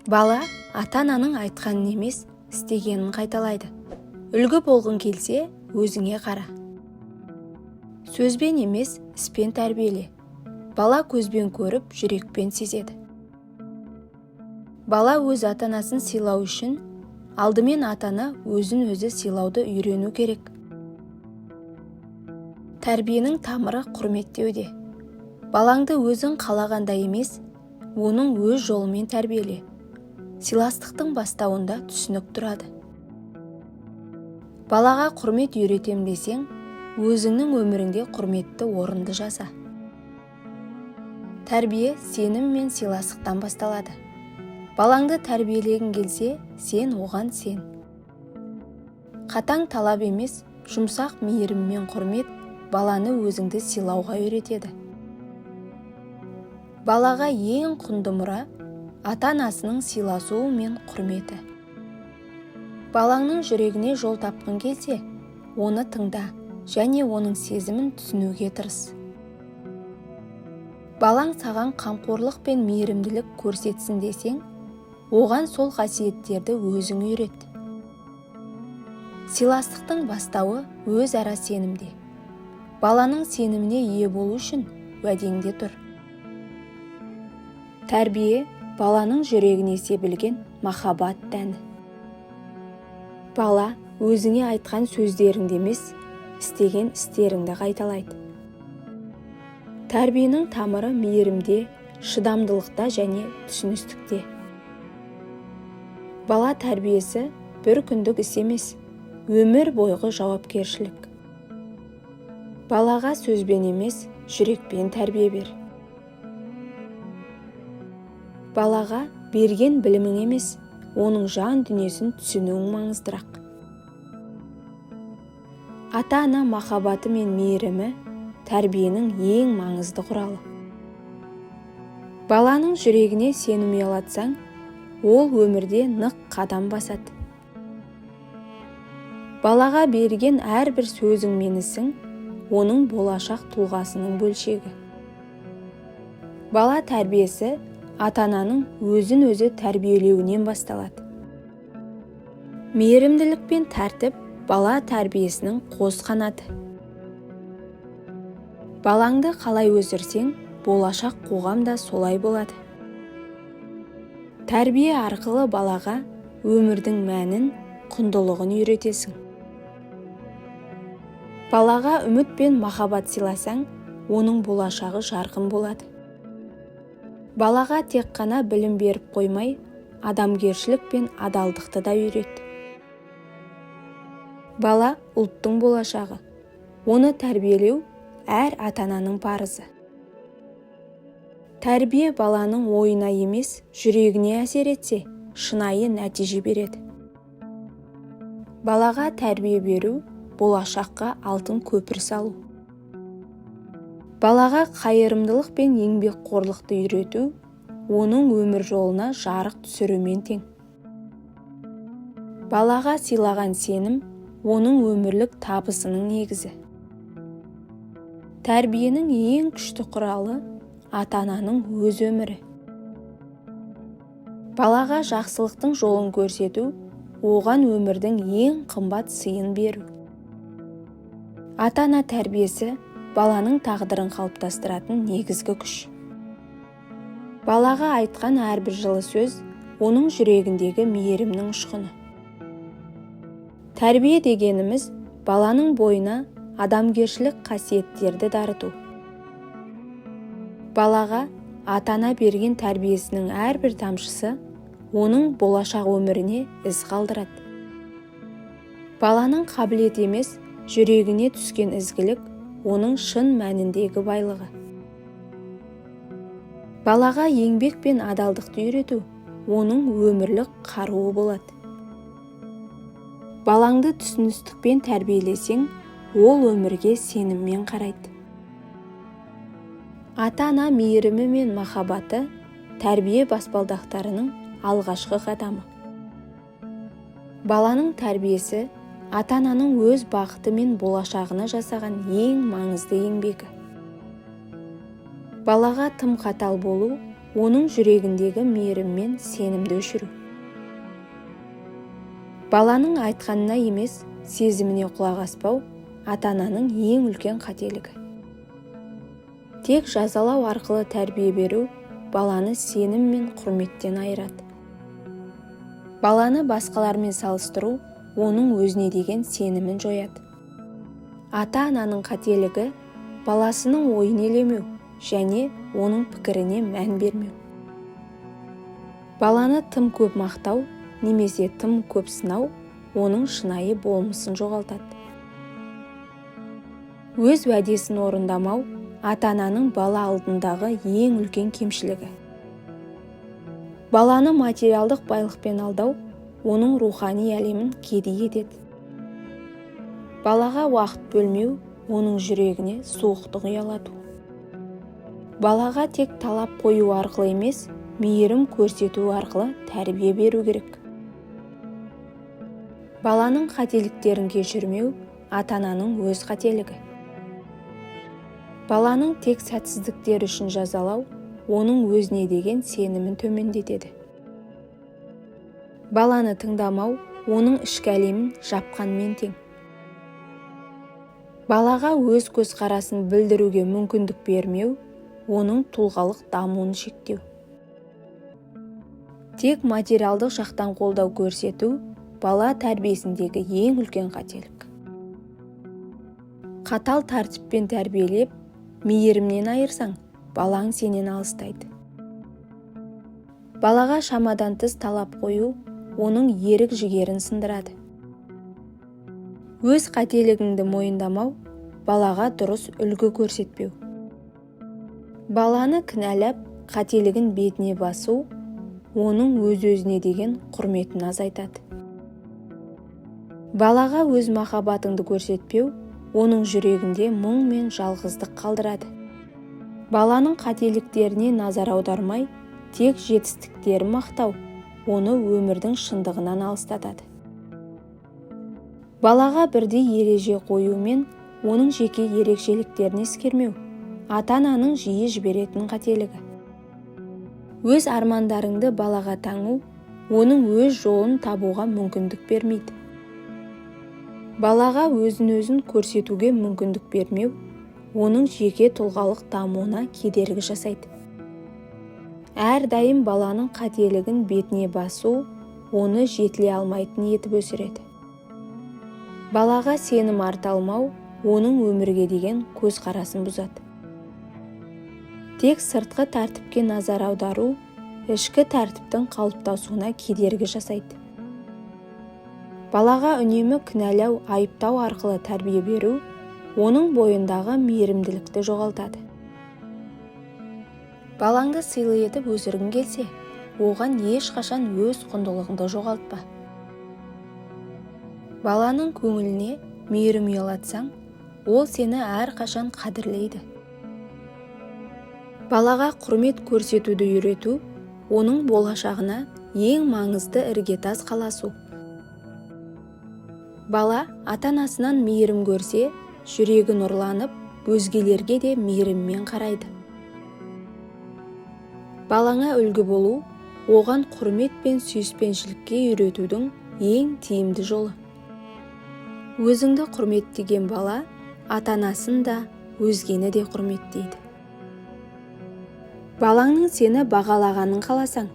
Бала ата-ананың айтқанын емес, істегенін қайталайды. Үлгі болғың келсе, өзіңе қара. Сөзбен емес, іспен тәрбиеле. Бала көзбен көріп, жүрекпен сезеді. Бала өз ата-анасын сыйлау үшін, алдымен ата-ана өзін өзі сыйлауды үйрену керек. Тәрбиенің тамыры құрметтеуде. Балаңды өзің қалағанда емес, оның өз жолымен тәрбиеле. Сыйластықтың бастауында түсінік тұрады. Балаға құрмет үйретем десең, өзіңнің өміріңде құрметті орынды жаса. Тәрбие сенім мен сыйластықтан басталады. Балаңды тәрбиелегің келсе, сен оған сен. Қатаң талап емес, жұмсақ мейірім мен құрмет баланы өзіңді сыйлауға үйретеді. Балаға ең құнды мұра ата-анасының сыйласуы мен құрметі. Балаңның жүрегіне жол тапқың келсе, оны тыңда және оның сезімін түсінуге тырыс. Балаң саған қамқорлық пен мейірімділік көрсетсін десең, оған сол қасиеттерді өзің үйрет. Сыйластықтың бастауы өзара сенімде. Баланың сеніміне ие болу үшін уәдеңде тұр. Тәрбие баланың жүрегіне себілген махаббат дәні. Бала өзіңе айтқан сөздеріңді емес, істеген істеріңді қайталайды. Тәрбиенің тамыры мейірімде, шыдамдылықта және түсіністікте. Бала тәрбиесі бір күндік іс емес, өмір бойғы жауапкершілік. Балаға сөзбен емес, жүрекпен тәрбие бер. Балаға берген білімің емес, оның жан дүниесін түсінуің маңыздырақ. Ата-ана махаббаты мен мейірімі тәрбиенің ең маңызды құралы. Баланың жүрегіне сенім ұялатсаң, ол өмірде нық қадам басады. Балаға берген әрбір сөзің мен ісің оның болашақ тұлғасының бөлшегі. Бала тәрбиесі ата-ананың өзін өзі тәрбиелеуінен басталады. Мейірімділік пен тәртіп бала тәрбиесінің қос қанаты. Балаңды қалай өсірсең, болашақ қоғам да солай болады. Тәрбие арқылы балаға өмірдің мәнін, құндылығын үйретесің. Балаға үміт пен махаббат сыйласаң, оның болашағы жарқын болады. Балаға тек қана білім беріп қоймай, адамгершілік пен адалдықты да үйрет. Бала ұлттың болашағы. Оны тәрбиелеу әр ата-ананың парызы. Тәрбие баланың ойына емес, жүрегіне әсер етсе, шынайы нәтиже береді. Балаға тәрбие беру, болашаққа алтын көпір салу. Балаға қайырымдылық пен еңбекқорлықты үйрету, оның өмір жолына жарық түсірумен тең. Балаға сыйлаған сенім, оның өмірлік табысының негізі. Тәрбиенің ең күшті құралы ата-ананың өз өмірі. Балаға жақсылықтың жолын көрсету, оған өмірдің ең қымбат сыйын беру. Ата-ана тәрбиесі баланың тағдырын қалыптастыратын негізгі күш. Балаға айтқан әрбір жылы сөз оның жүрегіндегі мейірімнің ұшқыны. Тәрбие дегеніміз баланың бойына адамгершілік қасиеттерді дарыту. Балаға ата-ана берген тәрбиесінің әрбір тамшысы оның болашақ өміріне із қалдырады. Баланың қабілет емес, жүрегіне түскен ізгілік оның шын мәніндегі байлығы. Балаға еңбек пен адалдықты үйрету, оның өмірлік қаруы болады. Балаңды түсіністікпен тәрбиелесең, ол өмірге сеніммен қарайды. Ата-ана мейірімі мен махаббаты тәрбие баспалдақтарының алғашқы қадамы. Баланың тәрбиесі ата-ананың өз бақыты мен болашағына жасаған ең маңызды еңбегі. Балаға тым қатал болу оның жүрегіндегі мейірім мен сенімді өшіру. Баланың айтқанына емес, сезіміне құлақ аспау ата-ананың ең үлкен қателігі. Тек жазалау арқылы тәрбие беру баланы сенім мен құрметтен айырады. Баланы басқалармен салыстыру оның өзіне деген сенімін жояды. Ата-ананың қателігі баласының ойын елемеу және оның пікіріне мән бермеу. Баланы тым көп мақтау немесе тым көп сынау оның шынайы болмысын жоғалтады. Өз уәдесін орындамау ата-ананың бала алдындағы ең үлкен кемшілігі. Баланы материалдық байлықпен алдау оның рухани әлемін кедей етеді. Балаға уақыт бөлмеу оның жүрегіне суықтық ұялату. Балаға тек талап қою арқылы емес, мейірім көрсету арқылы тәрбие беру керек. Баланың қателіктерін кешірмеу ата-ананың өз қателігі. Баланың тек сәтсіздіктер үшін жазалау оның өзіне деген сенімін төмендетеді. Баланы тыңдамау оның ішкі әлемін жапқанмен тең. Балаға өз көзқарасын білдіруге мүмкіндік бермеу оның тұлғалық дамуын шектеу. Тек материалдық жақтан қолдау көрсету бала тәрбиесіндегі ең үлкен қателік. Қатал тәртіппен тәрбиелеп, мейірімнен айырсаң, балаң сенен алыстайды. Балаға шамадан тыс талап қою оның ерік жігерін сындырады. Өз қателігіңді мойындамау балаға дұрыс үлгі көрсетпеу. Баланы кінәлап, қателігін бетіне басу оның өз-өзіне деген құрметін азайтады. Балаға өз махаббатыңды көрсетпеу оның жүрегінде мұң мен жалғыздық қалдырады. Баланың қателіктеріне назар аудармай, тек жетістіктерін мақтау оны өмірдің шындығынан алыстатады. Балаға бірдей ереже қою мен оның жеке ерекшеліктерін ескермеу ата-ананың жиі жіберетін қателігі. Өз армандарыңды балаға таңу оның өз жолын табуға мүмкіндік бермейді. Балаға өзін көрсетуге мүмкіндік бермеу оның жеке тұлғалық дамуына кедергі жасайды. Әрдайым баланың қателігін бетіне басу оны жетіле алмайтын етіп өсіреді. Балаға сенім арта алмау оның өмірге деген көзқарасын бұзады. Тек сыртқы тәртіпке назар аудару ішкі тәртіптің қалыптасуына кедергі жасайды. Балаға үнемі кінәлау, айыптау арқылы тәрбие беру оның бойындағы мейірімділікті жоғалтады. Балаңды сыйлы етіп өсіргің келсе, оған ешқашан өз құндылығыңды жоғалтпа. Баланың көңіліне мейірім ұялатсаң, ол сені әрқашан қадірлейді. Балаға құрмет көрсетуді үйрету оның болашағына ең маңызды іргетас қаласу. Бала ата-анасынан мейірім көрсе, жүрегі нұрланып, өзгелерге де мейіріммен қарайды. Балаңа үлгі болу, оған құрмет пен сүйіспеншілікке үйретудің ең тиімді жолы. Өзіңді құрметтеген бала, ата-анасын да, өзгені де құрметтейді. Балаңның сені бағалағанын қаласаң,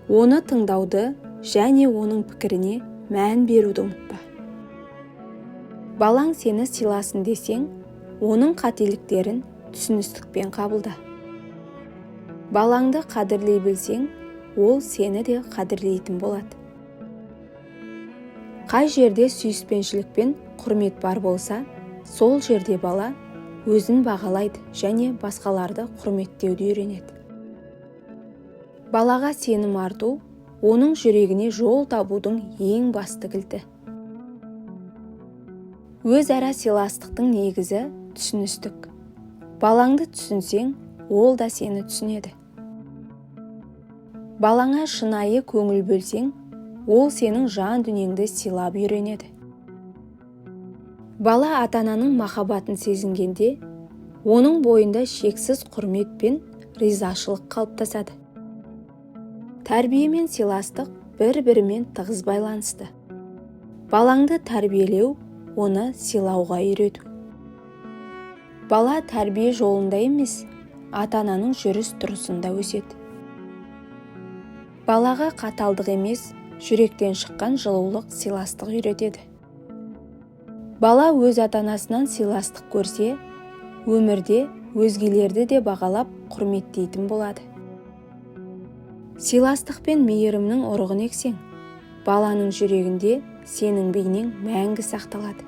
оны тыңдауды және оның пікіріне мән беруді ұмытпа. Балаң сені сыйласын десең, оның қателіктерін түсіністікпен қабылда. Балаңды қадірлей білсең, ол сені де қадірлейтін болады. Қай жерде сүйіспеншілік пен құрмет бар болса, сол жерде бала өзін бағалайды және басқаларды құрметтеуді үйренеді. Балаға сенім арту, оның жүрегіне жол табудың ең басты кілті. Өзара сыйластықтың негізі түсіністік. Балаңды түсінсең, ол да сені түсінеді. Балаңа шынайы көңіл бөлсең, ол сенің жан дүниеңді сыйлап үйренеді. Бала ата-ананың махаббатын сезінгенде, оның бойында шексіз құрмет пен ризашылық қалыптасады. Тәрбие мен сыйластық бір-бірімен тығыз байланысты. Балаңды тәрбиелеу, оны сыйлауға үйрету. Бала тәрбие жолында емес, ата-ананың жүріс-тұрысында өседі. Балаға қаталдық емес, жүректен шыққан жылулық сыйластық үйретеді. Бала өз ата-анасынан сыйластық көрсе, өмірде өзгелерді де бағалап құрметтейтін болады. Сыйластық пен мейірімнің ұрығын ексең, баланың жүрегінде сенің бейнең мәңгі сақталады.